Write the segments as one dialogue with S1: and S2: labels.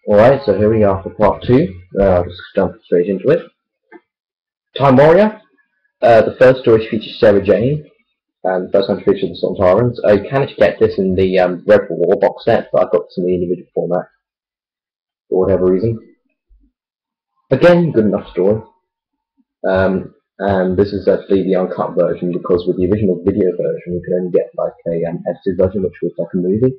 S1: Alright, so here we are for part 2. I'll just jump straight into it. Time Warrior. The first story features Sarah Jane, and the first one features the Sontarans. You can actually get this in the Red for War box set, but I've got this in the individual format for whatever reason. Again, good enough story. And this is actually the uncut version, because with the original video version you can only get like a edited version, which was like a movie.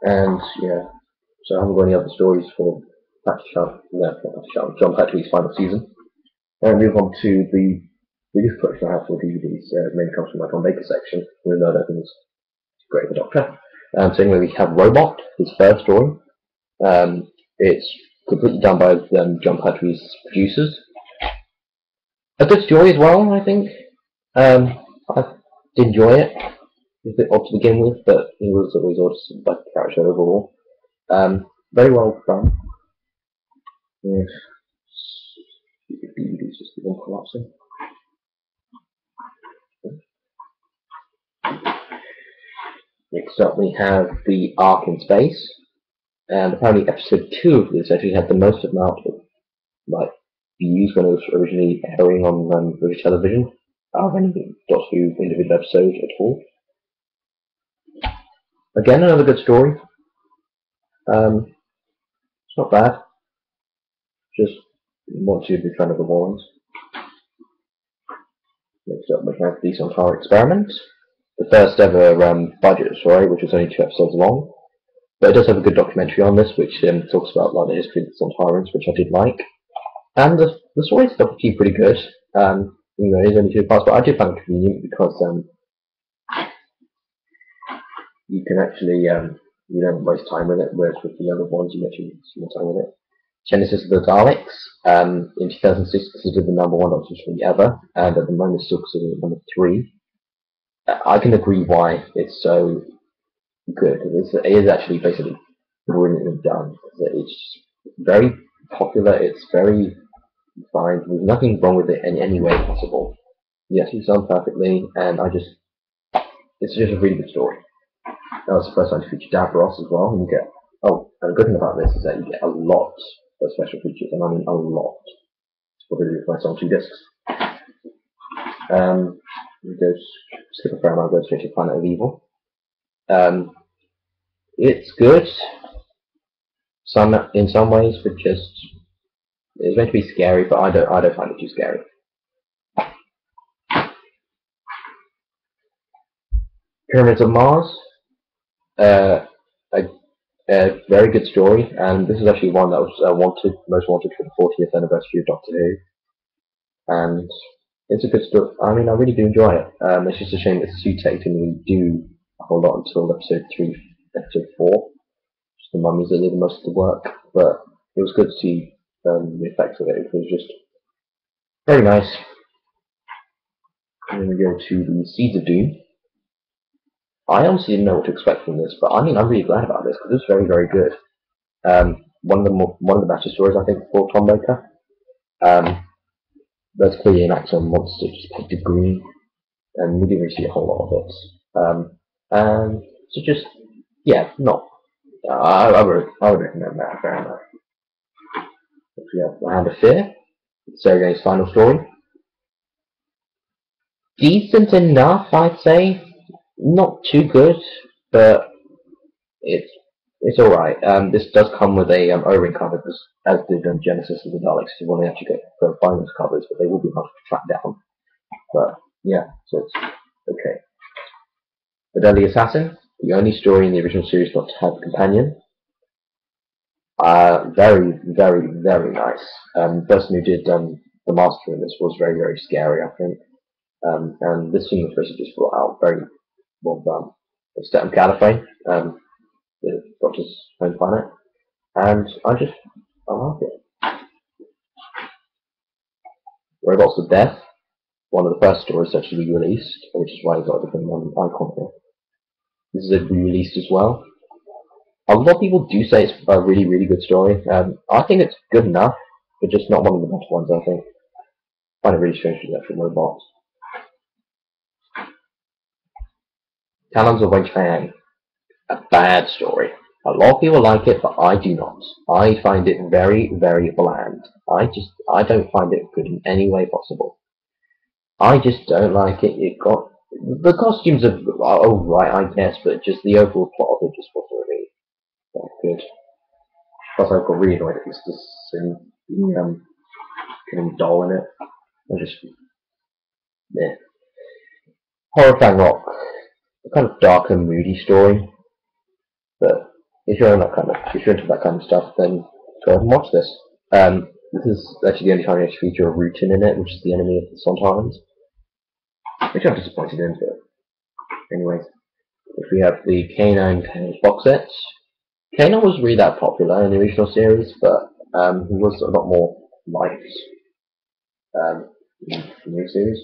S1: And yeah, so I haven't got any other stories for John Patrick's final season. And move on to the biggest collection I have for DVDs. Mainly comes from my Tom Baker section, even though I don't think it's great for Doctor. So anyway, we have Robot, his first story. It's completely done by John Patrick's producers. A good story as well, I think. I did enjoy it. It was a bit odd to begin with, but it was always just like a character overall. Very well done. Yes. DVD's just one collapsing. Next up we have the Ark in Space, and apparently episode 2 of this actually had the most amount of views when it was originally airing on British television out of any Doctor Who individual episode at all. Again, another good story. It's not bad. Just want to be fan of the Warrens. Next up we have the Sontar Experiment, the first ever budget story, which was only 2 episodes long. But it does have a good documentary on this, which talks about the history of the Sontarans, which I did like. And the story itself is pretty good. It is only 2 parts, but I do find it convenient because you can actually you don't waste time with it, whereas with the other ones you actually spend more time with it. Genesis of the Daleks. In 2006, considered the #1 Doctor Who ever, and at the moment still considered number 3. I can agree why it's so good. It is actually basically brilliantly done. It's very popular. It's very fine. There's nothing wrong with it in any way possible. Yes, it's done perfectly, and it's just a really good story. That was the first time to feature Davros as well, and you get, and the good thing about this is that you get a lot of special features, and I mean a lot. It's probably nice on 2 discs. We go skip a fair amount, go straight to Planet of Evil. It's good, in some ways, but it's meant to be scary, but I don't find it too scary. Pyramids of Mars, a very good story, and this is actually one that was most wanted for the 40th anniversary of Doctor Who, and it's a good story. I mean, I really do enjoy it. It's just a shame it's too taken. We do a whole lot until episode 4. Just the mummies that did most of the work, but it was good to see the effects of it. It was just very nice. And then we go to the Seeds of Doom. I honestly didn't know what to expect from this, but I mean, I'm really glad about this because it's very, very good. One of the better stories, I think, for Tom Baker. There's clearly an actual monster just painted green, and we didn't really see a whole lot of it. And so just, yeah, I would recommend that very much. We have The Hand of Fear, Sergei's final story. Decent enough, I'd say. Not too good, but it's alright. This does come with a O-ring cover, as did Genesis of the Daleks. You want to actually go find those covers, but they will be hard to track down. But yeah, so it's okay. The Deadly Assassin, the only story in the original series not to have a companion. Very, very, very nice. The person who did the master in this was very, very scary, I think. And this thing was basically just brought out very well done. It's set on Gallifrey, the Doctor's home planet, and I like it. Robots of Death, one of the first stories to actually be released, which is why it's got a different icon here. This is a re-released as well. A lot of people do say it's a really, really good story. I think it's good enough, but just not one of the better ones, I think. I find it really strange to do that for robots. Talons of Wei Fang. a bad story. A lot of people like it, but I do not. I find it very, very bland. I don't find it good in any way possible. I just don't like it. It got the costumes are right, I guess, but just the overall plot of it just wasn't really that good. Plus, I got really annoyed at Mr. Sin, the killing doll in it. I just yeah. Horrifying Rock, a kind of dark and moody story. But if you're into that kind of stuff, then go ahead and watch this. This is actually the only time you actually feature a routine in it, which is the enemy of the Sontarans, which I'm disappointed in. But anyways, if we have the Canine Tales box sets, Kanan was really that popular in the original series, but he was a lot more liked in the new series.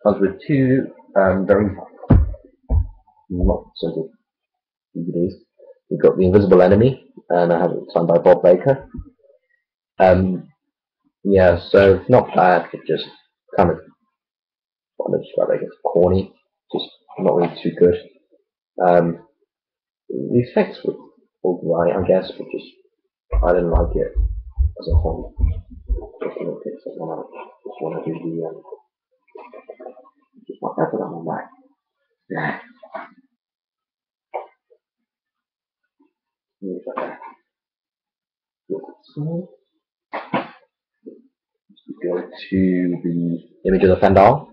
S1: Comes with two very not so good DVDs. We've got The Invisible Enemy, and I have it signed by Bob Baker. Yeah, so not bad, but just kind of what I describe, I guess, corny. Just not really too good. The effects were alright, I guess, but just I didn't like it as a whole. Just want to pick something out. Just want to do the just want to put it on my back. Yeah. So we go to the Image of the Fandal.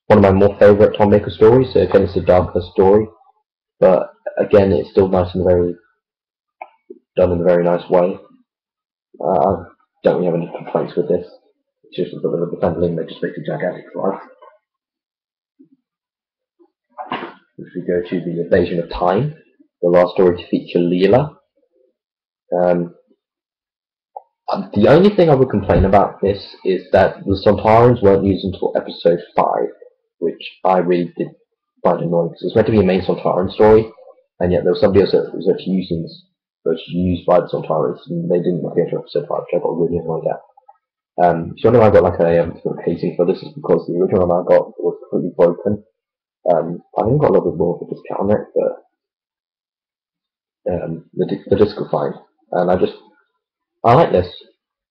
S1: One of my more favourite Tom Baker stories. So again, it's a darker story, but again, it's still nice and very done in a very nice way. I don't really have any complaints with this. It's just a bit of the handling that just makes it gigantic for us. If we go to the Invasion of Time, the last story to feature Leela. The only thing I would complain about this is that the Sontarans weren't used until episode 5, which I really did find annoying because it was meant to be a main Sontaran story, and yet there was somebody else that was actually used by the Sontarans, and they didn't appear until episode 5, which I got really annoyed at. So when I got like a sort of pacing for this is because the original one I got was completely broken. I think I got a little bit more of a discount on it, but the disc was fine, and I like this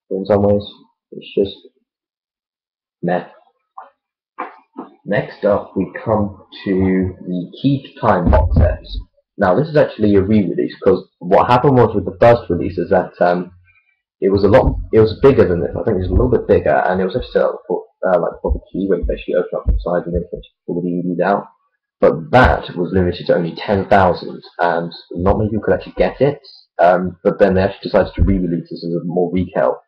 S1: in some ways. It's just meh. Next up, we come to the Key to Time box sets. Now, this is actually a re-release because what happened was with the first release is that it was bigger than this. I think it was a little bit bigger, and it was actually set up for like proper key where you actually open up the sides and everything to pull the DVDs out. But that was limited to only 10,000, and not many people could actually get it. But then they actually decided to re-release this as a more retail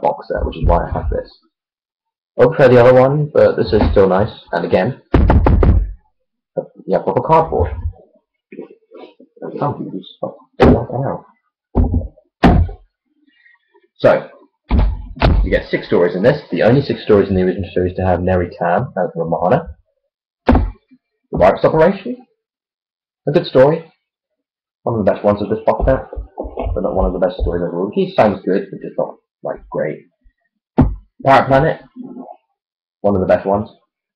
S1: box set, which is why I have this. I would prefer the other one, but this is still nice. And again, yeah, proper cardboard. Some people just like out. So, you get 6 stories in this. The only 6 stories in the original series to have Neri Tam as Romana. The Virus Operation. A good story. One of the best ones of this box set, but not one of the best stories overall. He sounds good, but just not like great. Pirate Planet. One of the best ones.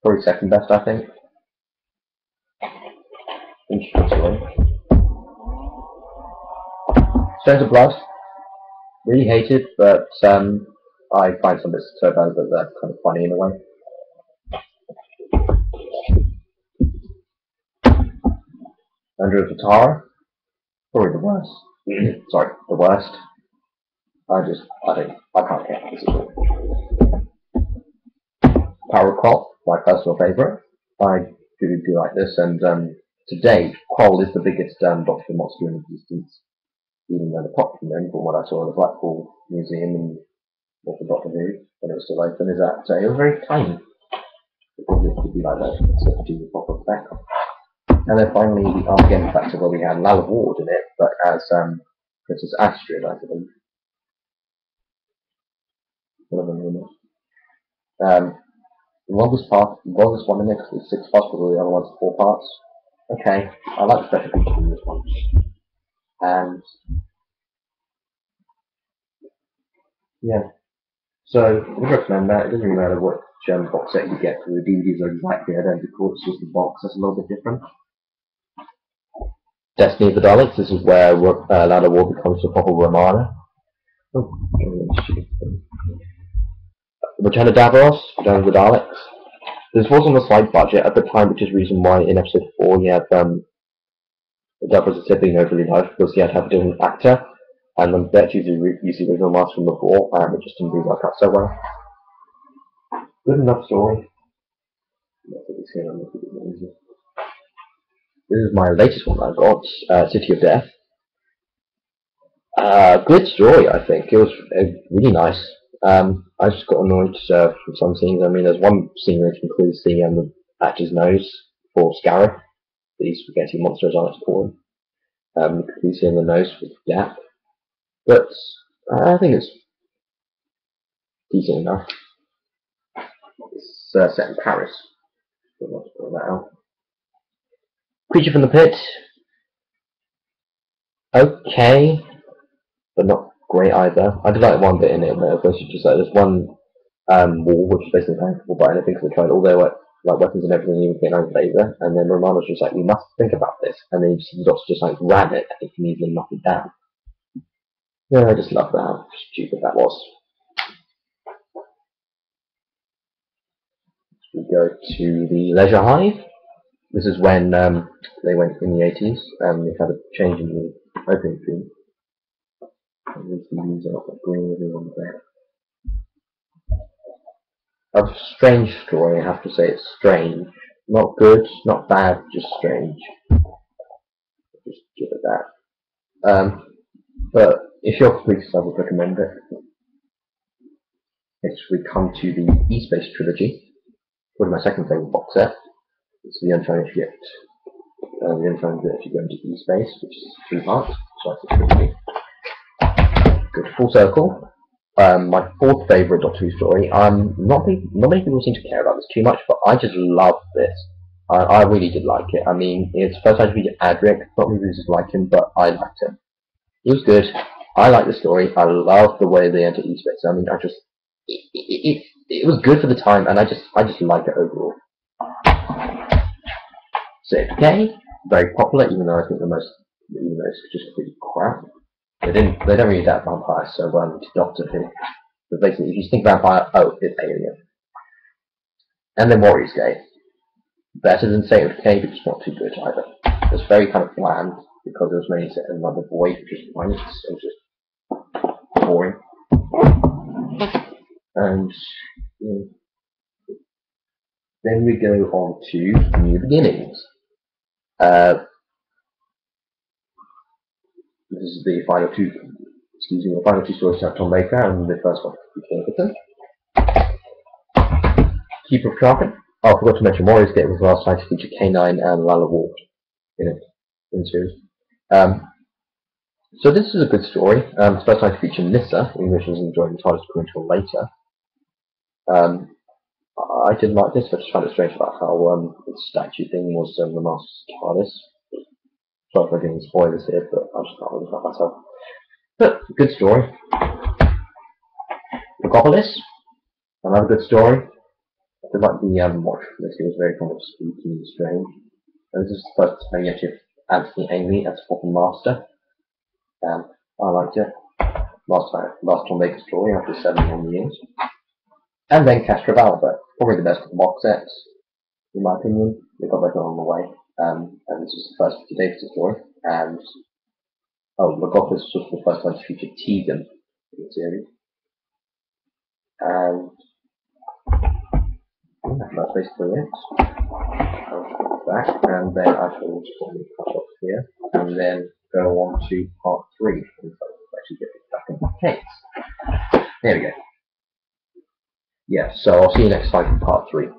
S1: Probably second best, I think. Interesting story. Stones of Blood. Really hated, but I find some bits so bad that they're kind of funny in a way. Under the Tara. Probably the worst. Sorry, the worst. I can't get this at all. Power Qual, my personal favourite. I do like this, and to date, Qual is the biggest Doctor monster in existence, even though the popular known from what I saw at the Blackpool Museum and what the Doctor Who, when it was still open, is that it was very tiny. It probably could be like that, so to do the proper effect. And then finally, the Armageddon Factor, where we had Lalla Ward in it, but as Princess Astrid, I believe. Whatever her name is. The longest one in it is 6 parts, but the other one's 4 parts. Okay, I like the special features in this one. And yeah, so I would recommend that. It doesn't really matter what box set you get, because the DVDs are exactly identical. It's just the box that's a little bit different. Destiny of the Daleks. This is where Lana War becomes the proper Romana. Oh, Return of Davros, Return of the Daleks. This was on a slight budget at the time, which is the reason why in episode 4 you had Davros instead being overly large, because he had to have a different actor, and then that use the original mask from before, and it just didn't really work out so well. Good enough story. This is my latest one that I got, City of Death. Good story, I think. It was really nice. I just got annoyed from some scenes. I mean, there's one scene which includes the actor's nose for Scarif, the spaghetti monster as I like to call him. You can see in the nose with the gap. But I think it's decent enough. It's set in Paris. Let's put that out. Creature from the Pit. Okay, but not great either. I did like one bit in it, but it's just like there's one wall which is basically uncomfortable by anything, because they tried all their like weapons and everything, even getting out of favour, and then Romano's just like, we must think about this, and then he just like ram it, and he can easily knock it down. Yeah, I just love how stupid that was. We go to the Leisure Hive. This is when they went in the 80s, and they had a change in the opening theme. A strange story, I have to say. It's strange. Not good, not bad, just strange. Just give it that. But if you're completist, I would recommend it. Next we come to the E-Space trilogy. One of my second favourite box set. It's the Unshiny Shift. The Unshiny Shift, you go into E-Space, which is 3 parts. So that's a trilogy. Good full circle. My fourth favourite Doctor Who story. Not many people seem to care about this too much, but I just love this. I really did like it. I mean, it's the first time to feature Adric. Not many people just like him, but I liked him. It was good. I like the story. I love the way they enter E-Space. I mean, it was good for the time, and I just liked it overall. So okay, very popular, even though I think even though it's just pretty crap. They don't really adapt vampires, so it's Doctor Who. But basically, if you think vampire, oh, it's Alien. And then Warriors Gate. Better than State of Decay, but it's not too good either. It's very kind of bland, because it was mainly set in another void, which is fine. It was just boring. And then we go on to New Beginnings. This is the final two stories to have Tom Baker, and the first one to Keeper of Kraken. Oh, I forgot to mention Warriors Gate was the last time to feature K9 and Lalla Ward in the series. So this is a good story. It's the first time to feature Nissa, English was enjoying the TARDIS coming until later. I did like this, but I just found it strange about how the statue thing was the Master's TARDIS. Sorry for giving spoilers here, but I just can't really help myself. But good story. Megapolis, another good story. I feel like the watch for this was very kind of spooky and strange. And this is the first time you actually have Anthony Ainley as a proper master. I liked it. Last Tom Baker story after 71 years. And then Castrovalva, probably the best of the box sets, in my opinion. They got better along the way. And this was the first Peter Davison story. And Megapolis was the first time to feature Tegan in the series. And that's basically it. I'll go back, and then I shall probably cut off here, and then go on to part 3. Actually get it back in my case. There we go. Yeah, so I'll see you next time in part 3.